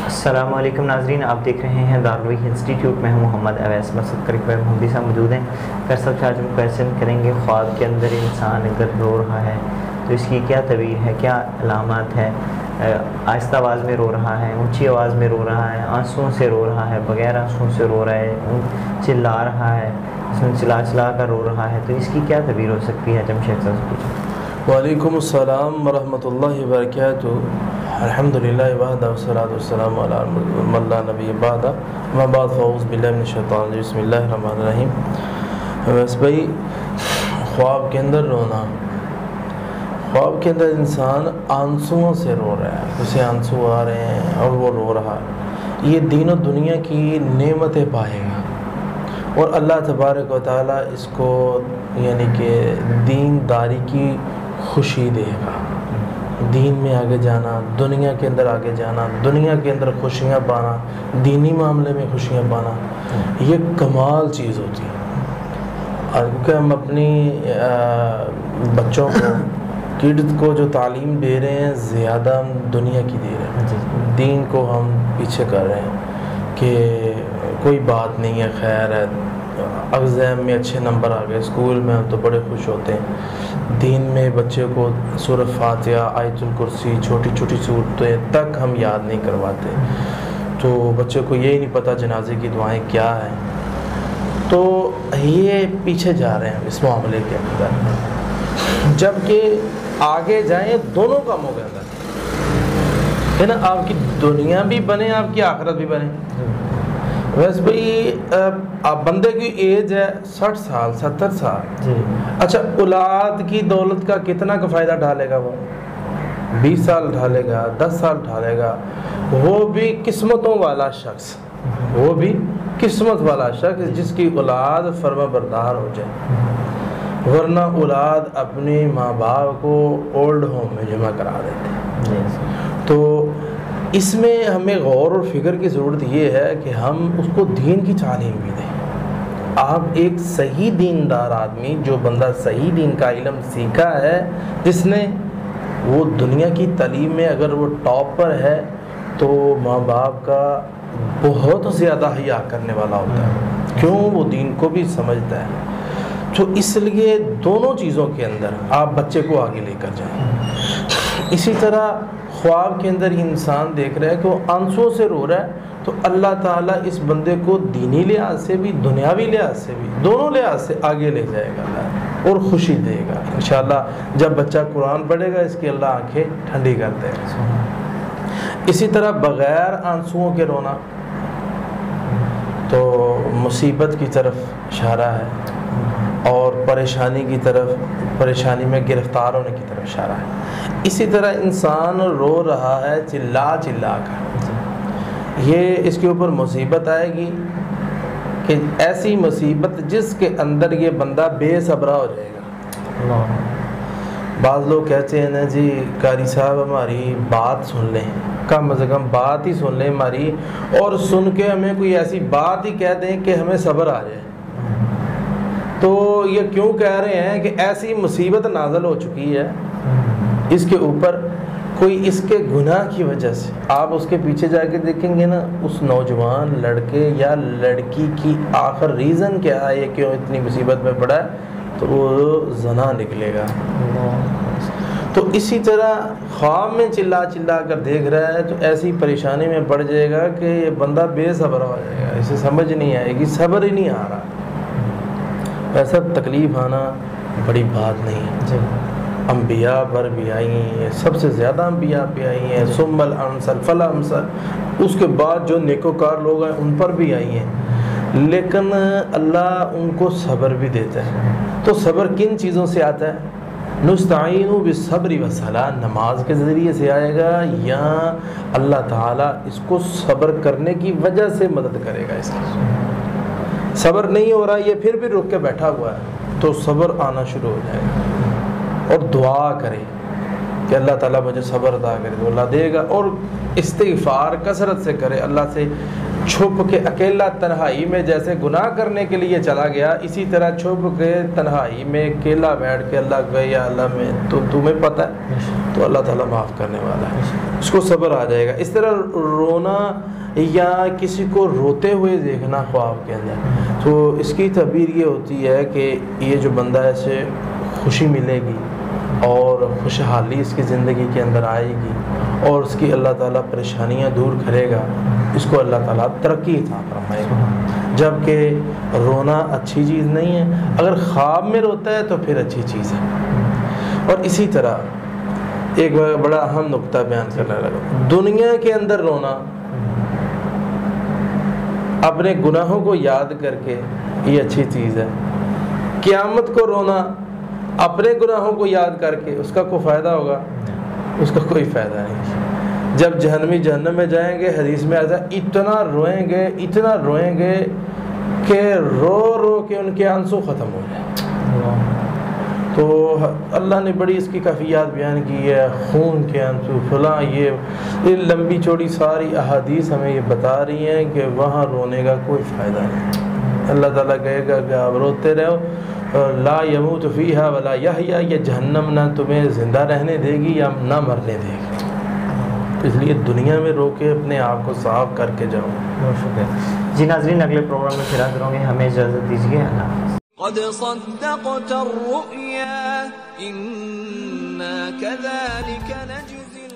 السلام علیکم ناظرین، آپ دیکھ رہے ہیں دارالوحی انسٹیٹیوٹ میں ہوں محمد اویس مسعود قریب محمدی صاحب موجود ہیں۔ فیصل سے آج ہم کویشچن کریں گے، خواب کے اندر انسان اگر رو رہا ہے تو اس کی کیا تعبیر ہے، کیا علامات ہے؟ آہستہ آواز میں رو رہا ہے، اونچی آواز میں رو رہا ہے، آنسوؤں سے رو رہا ہے، بغیر آنسوؤں سے رو رہا ہے، چلا رہا ہے، اس میں چلا چلا کر رو رہا ہے، تو اس کی کیا تعبیر ہو سکتی ہے؟ جمشید صاحب سے پوچھیں۔ وعلیکم السلام ورحمۃ اللہ وبرکاتہ۔ الحمدللہ وحدہ والصلاۃ والسلام علی من لا نبی بعدہ، اما بعد فاعوذ باللہ من الشیطان الرجیم، بسم اللہ الرحمن الرحیم۔ بس بھائی، خواب کے اندر رونا، خواب کے اندر انسان آنسوؤں سے رو رہا ہے، اسے آنسو آ رہے ہیں اور وہ رو رہا ہے، یہ دین و دنیا کی نعمتیں پائے گا اور اللہ تبارک و تعالیٰ اس کو یعنی کہ دین داری کی خوشی دے گا، دین میں آگے جانا، دنیا کے اندر آگے جانا، دنیا کے اندر خوشیاں پانا، دینی معاملے میں خوشیاں پانا، یہ کمال چیز ہوتی ہے۔ اور کیونکہ ہم اپنی بچوں کو، کڈز کو جو تعلیم دے رہے ہیں، زیادہ ہم دنیا کی دے رہے ہیں، دین کو ہم پیچھے کر رہے ہیں کہ کوئی بات نہیں ہے، خیر ہے، ایگزام میں اچھے نمبر آ گئے، اسکول میں ہم تو بڑے خوش ہوتے ہیں، دین میں بچے کو سورۃ فاتحہ، آیت الکرسی، چھوٹی چھوٹی صورتیں تک ہم یاد نہیں کرواتے، تو بچے کو یہی نہیں پتہ جنازے کی دعائیں کیا ہیں، تو یہ پیچھے جا رہے ہیں اس معاملے کے اندر، جبکہ آگے جائیں دونوں کاموں کے اندر ہے نا، آپ کی دنیا بھی بنے، آپ کی آخرت بھی بنے۔ ویسے بھائی بندے کی ایج ہے 60 سال 70 سال، اچھا اولاد کی دولت کا کتنا کا فائدہ ڈالے گا؟ وہ 20 سال ڈالے گا، 10 سال ڈالے گا، وہ بھی قسمتوں والا شخص، وہ بھی قسمت والا شخص جس کی اولاد فرما بردار ہو جائے، ورنہ اولاد اپنے ماں باپ کو اولڈ ہوم میں جمع کرا دیتے ہیں۔ تو اس میں ہمیں غور اور فکر کی ضرورت یہ ہے کہ ہم اس کو دین کی تعلیم بھی دیں۔ آپ ایک صحیح دیندار آدمی، جو بندہ صحیح دین کا علم سیکھا ہے، جس نے وہ دنیا کی تعلیم میں اگر وہ ٹاپ پر ہے، تو ماں باپ کا بہت زیادہ حیا کرنے والا ہوتا ہے، کیوں؟ وہ دین کو بھی سمجھتا ہے۔ تو اس لیے دونوں چیزوں کے اندر آپ بچے کو آگے لے کر جائیں۔ اسی طرح خواب کے اندر انسان دیکھ رہا ہے کہ وہ آنسوؤں سے رو رہا ہے، تو اللہ تعالیٰ اس بندے کو دینی لحاظ سے بھی، دنیاوی لحاظ سے بھی، دونوں لحاظ سے آگے لے جائے گا اور خوشی دے گا انشاءاللہ۔ جب بچہ قرآن پڑھے گا، اس کی اللہ آنکھیں ٹھنڈی کر دے گا۔ اسی طرح بغیر آنسوؤں کے رونا تو مصیبت کی طرف اشارہ ہے اور پریشانی کی طرف، پریشانی میں گرفتار ہونے کی طرف اشارہ ہے۔ اسی طرح انسان رو رہا ہے چلا چلا کر، یہ اس کے اوپر مصیبت آئے گی کہ ایسی مصیبت جس کے اندر یہ بندہ بے صبرا ہو جائے گا۔ بعض لوگ کہتے ہیں نا جی قاری صاحب ہماری بات سن لیں، کم از کم بات ہی سن لیں ہماری، اور سن کے ہمیں کوئی ایسی بات ہی کہہ دیں کہ ہمیں صبر آ جائے۔ تو یہ کیوں کہہ رہے ہیں کہ ایسی مصیبت نازل ہو چکی ہے اس کے اوپر، کوئی اس کے گناہ کی وجہ سے، آپ اس کے پیچھے جا کے دیکھیں گے نا، اس نوجوان لڑکے یا لڑکی کی آخر ریزن کیا ہے، یہ کیوں اتنی مصیبت میں پڑا ہے، تو وہ زنا نکلے گا۔ تو اسی طرح خواب میں چلا چلا کر دیکھ رہا ہے، تو ایسی پریشانی میں پڑ جائے گا کہ یہ بندہ بے صبر ہو جائے گا، اسے سمجھ نہیں آئے گی، صبر ہی نہیں آ رہا۔ ایسا تکلیف آنا بڑی بات نہیں، انبیاء پر بھی آئی ہیں، سب سے زیادہ انبیاء پہ آئی ہیں، ثم الامثل فالامثل، اس کے بعد جو نیکوکار لوگ ہیں ان پر بھی آئی ہیں، لیکن اللہ ان کو صبر بھی دیتا ہے۔ تو صبر کن چیزوں سے آتا ہے؟ نستعین بالصبر والصلاۃ، نماز کے ذریعے سے آئے گا، یا اللہ تعالیٰ اس کو صبر کرنے کی وجہ سے مدد کرے گا۔ اس کی صبر نہیں ہو رہا، یہ پھر بھی رک کے بیٹھا ہوا ہے، تو صبر آنا شروع ہو جائے گا، اور دعا کرے کہ اللہ تعالیٰ مجھے صبر عطا کرے، تو اللہ دے گا، اور استغفار کثرت سے کرے، اللہ سے چھپ کے اکیلا تنہائی میں جیسے گناہ کرنے کے لیے چلا گیا، اسی طرح چھپ کے تنہائی میں اکیلا بیٹھ کے اللہ کہ یا اللہ میں تو تمہیں پتہ ہے، تو اللہ تعالیٰ معاف کرنے والا ہے، اس کو صبر آ جائے گا۔ اس طرح رونا یا کسی کو روتے ہوئے دیکھنا خواب کے اندر، تو اس کی تعبیر یہ ہوتی ہے کہ یہ جو بندہ ہے اسے خوشی ملے گی اور خوشحالی اس کی زندگی کے اندر آئے گی اور اس کی اللہ تعالیٰ پریشانیاں دور کرے گا، اس کو اللہ تعالیٰ ترقی عطا فرمائے گا۔ جبکہ رونا اچھی چیز نہیں ہے، اگر خواب میں روتا ہے تو پھر اچھی چیز ہے۔ اور اسی طرح ایک بڑا اہم نقطہ بیان کرنے لگا، دنیا کے اندر رونا اپنے گناہوں کو یاد کر کے یہ اچھی چیز ہے، قیامت کو رونا اپنے گناہوں کو یاد کر کے اس کا کوئی فائدہ ہوگا؟ اس کا کوئی فائدہ نہیں۔ جب جہنمی جہنم میں جائیں گے، حدیث میں آتا ہے اتنا روئیں گے کہ رو رو کے ان کے آنسو ختم ہو جائیں۔ تو اللہ نے بڑی اس کی کیفیات بیان کی ہے، خون کے آنسو فلاں، یہ لمبی چوڑی ساری احادیث ہمیں یہ بتا رہی ہیں کہ وہاں رونے کا کوئی فائدہ نہیں۔ اللہ تعالیٰ کہے گا کہ آپ روتے رہو، لا یموت فیہا ولا یحیا، یہ جہنم نہ تمہیں زندہ رہنے دے گی یا نہ مرنے دے گی، اس لیے دنیا میں رو کے اپنے آپ کو صاف کر کے جاؤ۔ بہت شکریہ جی۔ ناظرین اگلے پروگرام میں پھر حاضر ہوں گے، ہمیں اجازت دیجیے، اللہ حافظ۔ قد صدقت الرؤيا إنا كذلك نجزي